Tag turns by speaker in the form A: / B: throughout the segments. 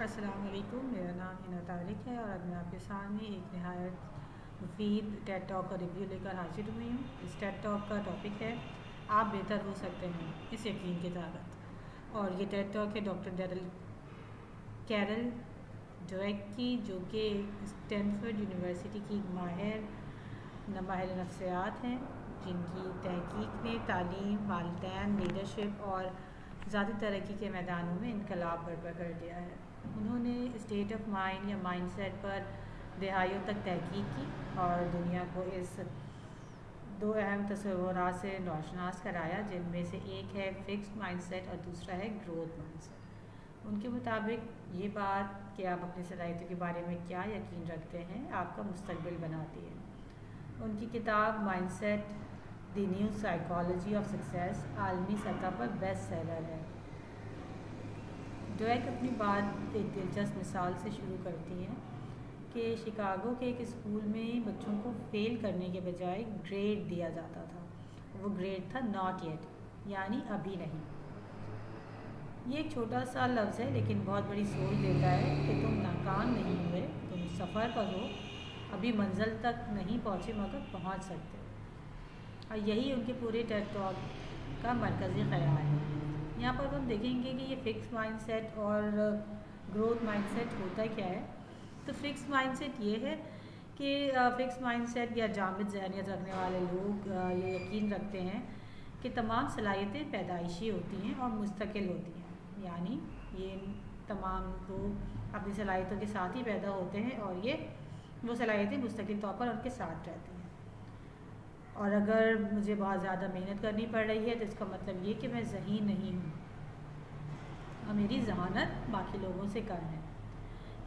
A: السلام علیکم، میرا نام ہنا طارق ہے اور اب میں آپ کے سامنے ایک نہایت مفید ٹیڈ ٹاک کا ریویو لے کر حاضر ہوئی ہوں۔ اس ٹیڈ ٹاک کا ٹاپک ہے آپ بہتر ہو سکتے ہیں، اس یقین کی طاقت۔ اور یہ ٹیڈ ٹاک ہے ڈاکٹر کیرل ڈویک کی، جو کہ اسٹینفورڈ یونیورسٹی کی ماہر نفسیات ہیں، جن کی تحقیق نے تعلیم، والدین، لیڈرشپ اور ذاتی ترقی کے میدانوں میں انقلاب برپا کر دیا ہے۔ انہوں نے اسٹیٹ آف مائنڈ یا مائنڈ سیٹ پر دہائیوں تک تحقیق کی اور دنیا کو اس دو اہم تصورات سے روشناس کرایا، جن میں سے ایک ہے فکسڈ مائنڈ سیٹ اور دوسرا ہے گروتھ مائنڈ سیٹ۔ ان کے مطابق یہ بات کہ آپ اپنی صلاحیتوں کے بارے میں کیا یقین رکھتے ہیں آپ کا مستقبل بناتی ہے۔ ان کی کتاب mindset the new psychology of success عالمی سطح پر بیسٹ سیلر ہے۔ ڈویک اپنی بات ایک دلچسپ مثال سے شروع کرتی ہیں کہ شکاگو کے ایک اسکول میں بچوں کو فیل کرنے کے بجائے گریڈ دیا جاتا تھا۔ وہ گریڈ تھا ناٹ یٹ، یعنی ابھی نہیں۔ یہ ایک چھوٹا سا لفظ ہے لیکن بہت بڑی سوچ دیتا ہے کہ تم ناکام نہیں ہوئے، تم سفر پر ہو، ابھی منزل تک نہیں پہنچے مگر پہنچ سکتے ہو۔ اور یہی ان کے پورے ٹیڈ ٹاک کا مرکزی خیال ہے۔ یہاں پر ہم دیکھیں گے کہ یہ فکس مائنڈ سیٹ اور گروتھ مائنڈ سیٹ ہوتا کیا ہے۔ تو فکس مائنڈ سیٹ یہ ہے کہ فکس مائنڈ سیٹ یا جامد ذہنیت رکھنے والے لوگ یہ یقین رکھتے ہیں کہ تمام صلاحیتیں پیدائشی ہوتی ہیں اور مستقل ہوتی ہیں، یعنی یہ تمام لوگ اپنی صلاحیتوں کے ساتھ ہی پیدا ہوتے ہیں اور وہ صلاحیتیں مستقل طور پر ان کے ساتھ رہتی ہیں۔ اور اگر مجھے بہت زیادہ محنت کرنی پڑ رہی ہے تو اس کا مطلب یہ کہ میں ذہین نہیں ہوں اور میری ذہانت باقی لوگوں سے کم ہے۔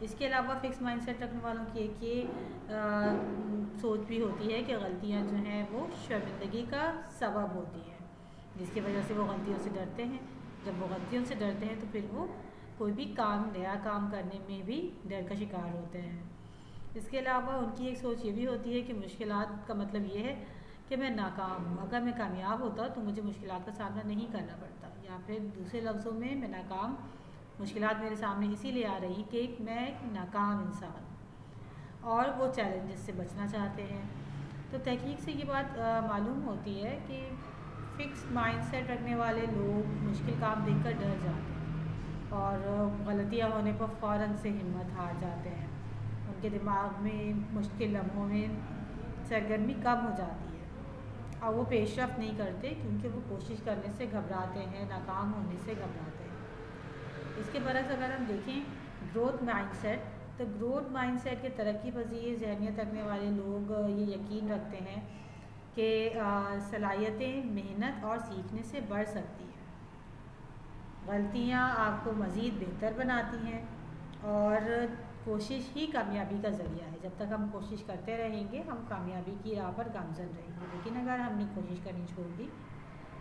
A: اس کے علاوہ فکس مائنڈ سیٹ رکھنے والوں کی ایک یہ سوچ بھی ہوتی ہے کہ غلطیاں جو ہیں وہ شرمندگی کا سبب ہوتی ہیں، جس کی وجہ سے وہ غلطیوں سے ڈرتے ہیں۔ جب وہ غلطیوں سے ڈرتے ہیں تو پھر وہ کوئی بھی نیا کام کرنے میں بھی ڈر کا شکار ہوتے ہیں۔ اس کے علاوہ ان کی ایک سوچ یہ بھی ہوتی ہے کہ مشکلات کا مطلب یہ ہے کہ میں ناکام ہوں، اگر میں کامیاب ہوتا تو مجھے مشکلات کا سامنا نہیں کرنا پڑتا، یا پھر دوسرے لفظوں میں ناکام مشکلات میرے سامنے اسی لیے آ رہی کہ میں ایک ناکام انسان ہوں اور وہ چیلنجز سے بچنا چاہتے ہیں۔ تو تحقیق سے یہ بات معلوم ہوتی ہے کہ فکس مائنڈ سیٹ رکھنے والے لوگ مشکل کام دیکھ کر ڈر جاتے ہیں اور غلطیاں ہونے پر فوراً سے ہمت ہار جاتے ہیں۔ ان کے دماغ میں مشکل لمحوں میں سرگرمی کم ہو جاتی ہے اور وہ پیش رفت نہیں کرتے کیونکہ وہ کوشش کرنے سے گھبراتے ہیں، ناکام ہونے سے گھبراتے ہیں۔ اس کے برعکس اگر ہم دیکھیں گروتھ مائنڈ سیٹ، تو گروتھ مائنڈ سیٹ کے ترقی پذیر ذہنیت رکھنے والے لوگ یہ یقین رکھتے ہیں کہ صلاحیتیں محنت اور سیکھنے سے بڑھ سکتی ہیں۔ غلطیاں آپ کو مزید بہتر بناتی ہیں اور کوشش ہی کامیابی کا ذریعہ ہے۔ جب تک ہم کوشش کرتے رہیں گے ہم کامیابی کی راہ پر گامزن رہیں گے، لیکن اگر ہم نے کوشش کرنی چھوڑ دی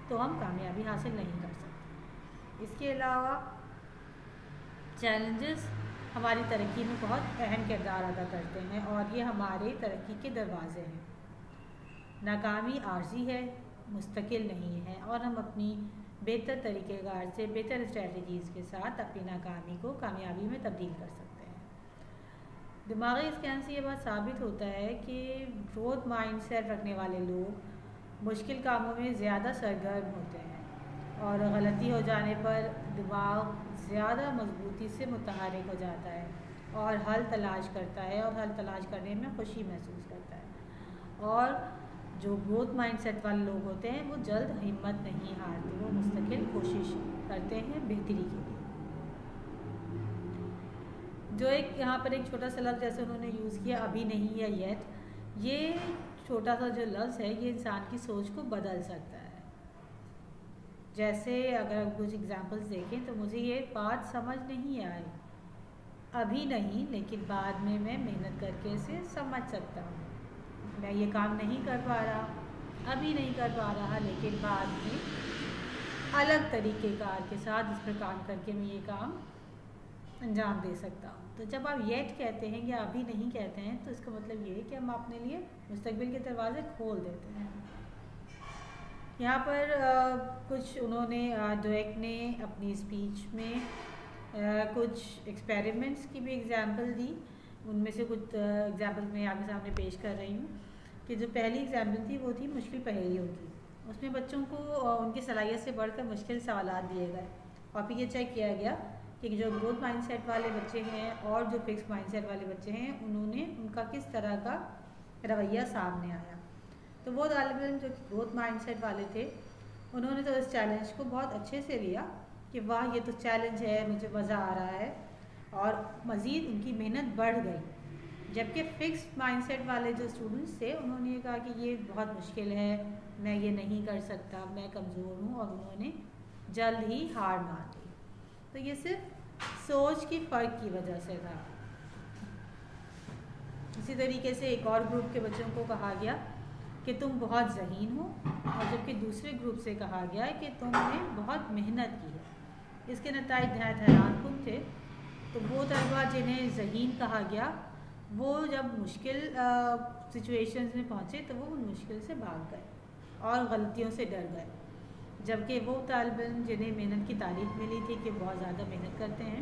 A: تو ہم کامیابی حاصل نہیں کر سکتے۔ اس کے علاوہ چیلنجز ہماری ترقی میں بہت اہم کردار ادا کرتے ہیں اور یہ ہمارے ترقی کے دروازے ہیں۔ ناکامی عارضی ہے، مستقل نہیں ہے، اور ہم اپنی بہتر طریقہ کار سے بہتر اسٹریٹجیز کے ساتھ اپنی ناکامی کو کامیابی میں تبدیل کر سکتے ہیں۔ دماغی اسکین سے یہ بات ثابت ہوتا ہے کہ گروتھ مائنڈ سیٹ رکھنے والے لوگ مشکل کاموں میں زیادہ سرگرم ہوتے ہیں اور غلطی ہو جانے پر دماغ زیادہ مضبوطی سے متحرک ہو جاتا ہے اور حل تلاش کرتا ہے اور حل تلاش کرنے میں خوشی محسوس کرتا ہے۔ اور جو گروتھ مائنڈ سیٹ والے لوگ ہوتے ہیں وہ جلد ہمت نہیں ہارتے، وہ مستقل کوشش کرتے ہیں بہتری کے لیے۔ جو یہاں پر ایک چھوٹا سا لفظ جیسے انہوں نے یوز کیا ابھی نہیں یا یٹ، یہ چھوٹا سا جو لفظ ہے یہ انسان کی سوچ کو بدل سکتا ہے۔ جیسے اگر کچھ ایگزامپلس دیکھیں تو مجھے یہ بات سمجھ نہیں آئی، ابھی نہیں لیکن بعد میں محنت کر کے اسے سمجھ سکتا ہوں۔ میں یہ کام نہیں کر پا رہا، ابھی نہیں کر پا رہا، لیکن بعد میں الگ طریقہ کار کے ساتھ اس پر کام کر کے میں یہ کام انجام دے سکتا ہوں۔ تو جب آپ یٹ کہتے ہیں یا ابھی نہیں کہتے ہیں تو اس کا مطلب یہ ہے کہ ہم اپنے لیے مستقبل کے دروازے کھول دیتے ہیں۔ یہاں پر کچھ انہوں نے ڈویک نے اپنی اسپیچ میں کچھ ایکسپیریمنٹس کی بھی ایگزامپل دی. ان میں سے کچھ ایگزامپل میں آپ کے سامنے پیش کر رہی ہوں کہ جو پہلی ایگزامپل تھی وہ تھی مشکل پہیلیوں کی. اس میں بچوں کو ان کی صلاحیت سے بڑھ کر مشکل سوالات دیے گئے اور پھر یہ چیک کیا گیا کہ جو گروتھ مائنڈ سیٹ والے بچے ہیں اور جو فکس مائنڈ سیٹ والے بچے ہیں ان کا کس طرح کا رویہ سامنے آیا. تو وہ طالب علم جو گروتھ مائنڈ سیٹ والے تھے انہوں نے تو اس چیلنج کو بہت اچھے سے لیا کہ واہ یہ تو چیلنج ہے, مجھے مزہ آ رہا ہے, اور مزید ان کی محنت بڑھ گئی. جبکہ فکس مائنڈ سیٹ والے جو اسٹوڈنٹس تھے انہوں نے کہا کہ یہ بہت مشکل ہے, میں یہ نہیں کر سکتا, میں کمزور ہوں, اور انہوں نے جلد ہی ہار مان لی. تو یہ صرف سوچ کی فرق کی وجہ سے تھا. اسی طریقے سے ایک اور گروپ کے بچوں کو کہا گیا کہ تم بہت ذہین ہو, اور جبکہ دوسرے گروپ سے کہا گیا کہ تم نے بہت محنت کی ہے. اس کے نتائج نہایت حیران کن تھے. تو وہ طلبہ جنہیں ذہین کہا گیا وہ جب مشکل سچویشنز میں پہنچے تو وہ ان مشکل سے بھاگ گئے اور غلطیوں سے ڈر گئے. جبکہ وہ طالب علم جنہیں محنت کی تعریف ملی تھی کہ بہت زیادہ محنت کرتے ہیں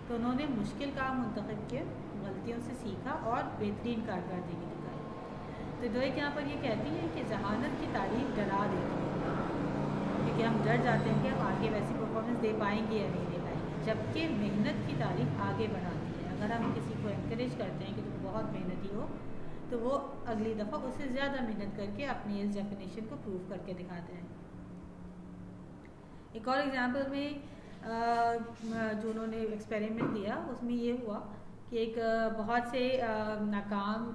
A: تو انہوں نے مشکل کام منتخب کیے, غلطیوں سے سیکھا اور بہترین کارکردگی دکھائی. تو دویک یہاں پر یہ کہتی ہے کہ ذہانت کی تعریف ڈرا دیتی ہے, کیونکہ ہم ڈر جاتے ہیں کہ ہم آگے ویسی پرفارمنس دے پائیں گے یا نہیں دے پائیں گے, جبکہ محنت کی تعریف آگے بڑھاتی ہے. اگر ہم کسی کو انکریج کرتے ہیں کہ تم بہت محنتی ہو تو وہ اگلی دفعہ اس سے زیادہ محنت کر کے اپنی اس ڈیفینیشن کو پروو کر کے دکھاتے ہیں. ایک اور ایگزامپل میں جو انہوں نے ایکسپیریمنٹ دیا اس میں یہ ہوا کہ ایک بہت سے ناکام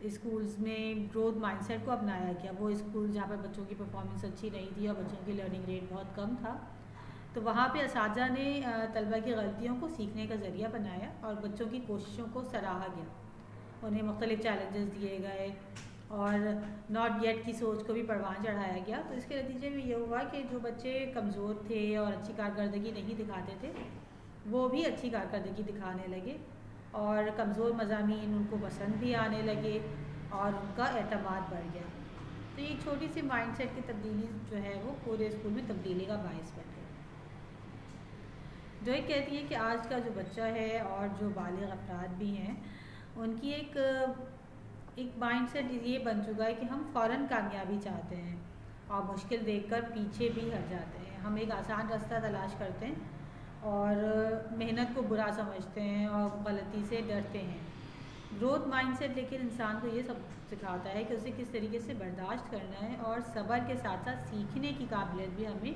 A: اسکولز میں گروتھ مائنڈ سیٹ کو اپنایا گیا. وہ اسکول جہاں پر بچوں کی پرفارمنس اچھی نہیں تھی اور بچوں کی لرننگ ریٹ بہت کم تھا, تو وہاں پہ اساتذہ نے طلبہ کی غلطیوں کو سیکھنے کا ذریعہ بنایا اور بچوں کی کوششوں کو سراہا گیا. انہیں مختلف چیلنجز دیے گئے اور ناٹ یٹ کی سوچ کو بھی پروان چڑھایا گیا. تو اس کے نتیجے میں یہ ہوا کہ جو بچے کمزور تھے اور اچھی کارکردگی نہیں دکھاتے تھے وہ بھی اچھی کارکردگی دکھانے لگے, اور کمزور مضامین ان کو پسند بھی آنے لگے اور ان کا اعتماد بڑھ گیا. تو یہ چھوٹی سی مائنڈ سیٹ کی تبدیلی جو ہے وہ پورے اسکول میں تبدیلی کا باعث بن گئی. جو ایک کہتی ہے کہ آج کا جو بچہ ہے اور جو بالغ افراد بھی ہیں ان کی ایک مائنڈ سیٹ یہ بن چکا ہے کہ ہم فوراً کامیابی چاہتے ہیں اور مشکل دیکھ کر پیچھے بھی ہٹ جاتے ہیں. ہم ایک آسان راستہ تلاش کرتے ہیں اور محنت کو برا سمجھتے ہیں اور غلطی سے ڈرتے ہیں. گروتھ مائنڈ سیٹ لیکن انسان کو یہ سب سکھاتا ہے کہ اسے کس طریقے سے برداشت کرنا ہے اور صبر کے ساتھ ساتھ سیکھنے کی قابلیت بھی ہمیں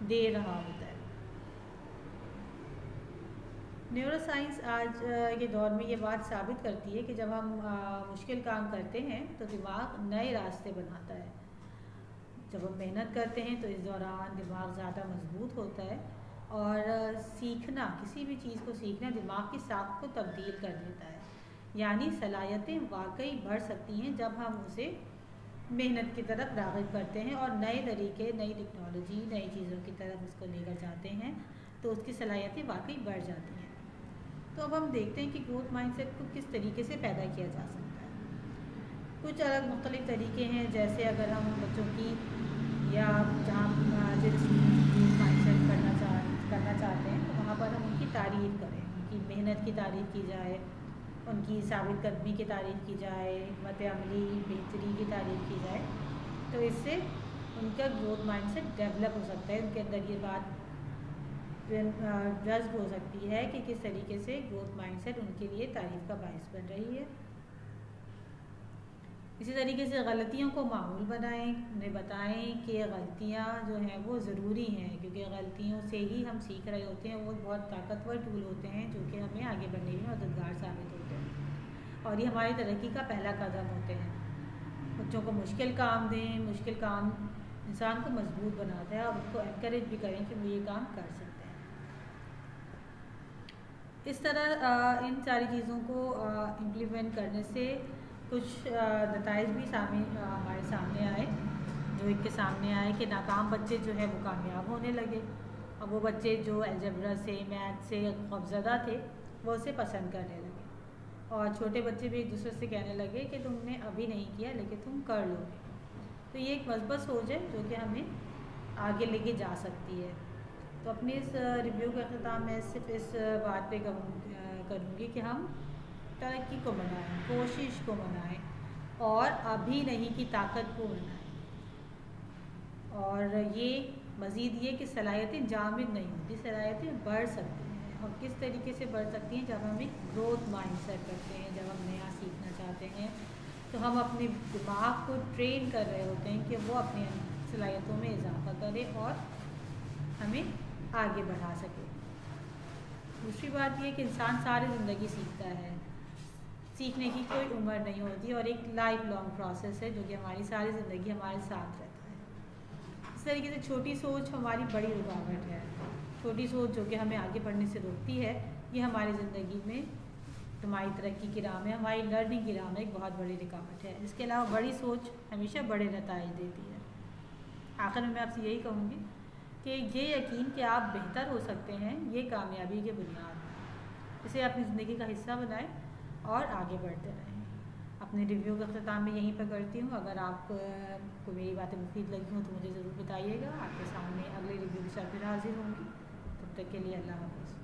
A: دے رہا ہوتا ہے. نیورو سائنس آج کے دور میں یہ بات ثابت کرتی ہے کہ جب ہم مشکل کام کرتے ہیں تو دماغ نئے راستے بناتا ہے. جب ہم محنت کرتے ہیں تو اس دوران دماغ زیادہ مضبوط ہوتا ہے اور سیکھنا, کسی بھی چیز کو سیکھنا دماغ کی ساخت کو تبدیل کر دیتا ہے. یعنی صلاحیتیں واقعی بڑھ سکتی ہیں جب ہم اسے محنت کی طرف راغب کرتے ہیں اور نئے طریقے, نئی ٹیکنالوجی, نئی چیزوں کی طرف اس کو لے کر جاتے ہیں تو اس کی صلاحیتیں واقعی بڑھ جاتی ہیں. تو اب ہم دیکھتے ہیں کہ گروتھ مائنڈ سیٹ کو کس طریقے سے پیدا کیا جا سکتا ہے. کچھ الگ مختلف طریقے ہیں, جیسے اگر ہم بچوں کی یا جہاں جس گروتھ مائنڈ سیٹ کرنا چاہتے ہیں تو وہاں پر ہم ان کی تعریف کریں, ان کی محنت کی تعریف کی جائے, ان کی ثابت قدمی کی تعریف کی جائے, حکمت عملی بہتری کی تعریف کی جائے. تو اس سے ان کا گروتھ مائنڈ سیٹ ڈیولپ ہو سکتا ہے, ان کے اندر یہ بات جذب ہو سکتی ہے کہ کس طریقے سے گروتھ مائنڈ سیٹ ان کے لیے تعریف کا باعث بن رہی ہے. اسی طریقے سے غلطیوں کو معمول بنائیں, انہیں بتائیں کہ غلطیاں جو ہیں وہ ضروری ہیں, کیونکہ غلطیوں سے ہی ہم سیکھ رہے ہوتے ہیں. وہ بہت طاقتور ٹول ہوتے ہیں جو کہ ہمیں آگے بڑھنے میں مددگار ثابت ہوتے ہیں اور یہ ہماری ترقی کا پہلا قدم ہوتے ہیں. بچوں کو مشکل کام دیں, مشکل کام انسان کو مضبوط بناتا ہے اور ان کو انکریج بھی کریں کہ وہ یہ کام کر سکتے ہیں. اس طرح ان ساری چیزوں کو امپلیمنٹ کرنے سے کچھ نتائج بھی ہمارے سامنے آئے. جو ایک کے سامنے آئے کہ ناکام بچے جو ہے وہ کامیاب ہونے لگے, اور وہ بچے جو الجبرا سے, میتھ سے خوفزدہ تھے وہ اسے پسند کرنے لگے, اور چھوٹے بچے بھی ایک دوسرے سے کہنے لگے کہ تم نے ابھی نہیں کیا لیکن تم کر لو گے. تو یہ ایک مثبت سوچ ہے جو کہ ہمیں آگے لے کے جا سکتی ہے. تو اپنی اس ریویو کا اختتام میں صرف اس بات پہ کروں گی کہ ہم ترقی کو منائیں، کوشش کو منائیں اور ابھی نہیں کی طاقت کو منائیں. اور یہ مزید یہ کہ صلاحیتیں جامد نہیں ہوتی، صلاحیتیں بڑھ سکتی ہیں. اور کس طریقے سے بڑھ سکتی ہیں؟ جب ہم ایک گروتھ مائنڈ سیٹ کرتے ہیں، جب ہم نیا سیکھنا چاہتے ہیں تو ہم اپنے دماغ کو ٹرین کر رہے ہوتے ہیں کہ وہ اپنی صلاحیتوں میں اضافہ کرے اور ہمیں آگے بڑھا سکے. دوسری بات یہ کہ انسان ساری زندگی سیکھتا ہے، سیکھنے کی کوئی عمر نہیں ہوتی اور ایک لائف لانگ پروسیس ہے جو کہ ہماری ساری زندگی ہمارے ساتھ رہتا ہے. اس طریقے سے چھوٹی سوچ ہماری بڑی رکاوٹ ہے. چھوٹی سوچ جو کہ ہمیں آگے بڑھنے سے روکتی ہے، یہ ہماری زندگی میں ہماری ترقی کی راہ میں، ہماری لرننگ کی راہ میں ایک بہت بڑی رکاوٹ ہے. اس کے علاوہ بڑی سوچ ہمیشہ بڑے نتائج دیتی ہے. آخر میں آپ سے یہی کہوں گی کہ یہ یقین کہ آپ بہتر ہو سکتے ہیں، یہ کامیابی کی بنیاد ہے. اسے اپنی زندگی کا حصہ بنائیں اور آگے بڑھتے رہیں. اپنے ریویو کا اختتام میں یہیں پر کرتی ہوں. اگر آپ کو میری باتیں مفید لگی ہوں تو مجھے ضرور بتائیے گا. آپ کے سامنے اگلے ریویو کے ساتھ پھر حاضر ہوں گی. تب تک کے لیے اللہ حافظ.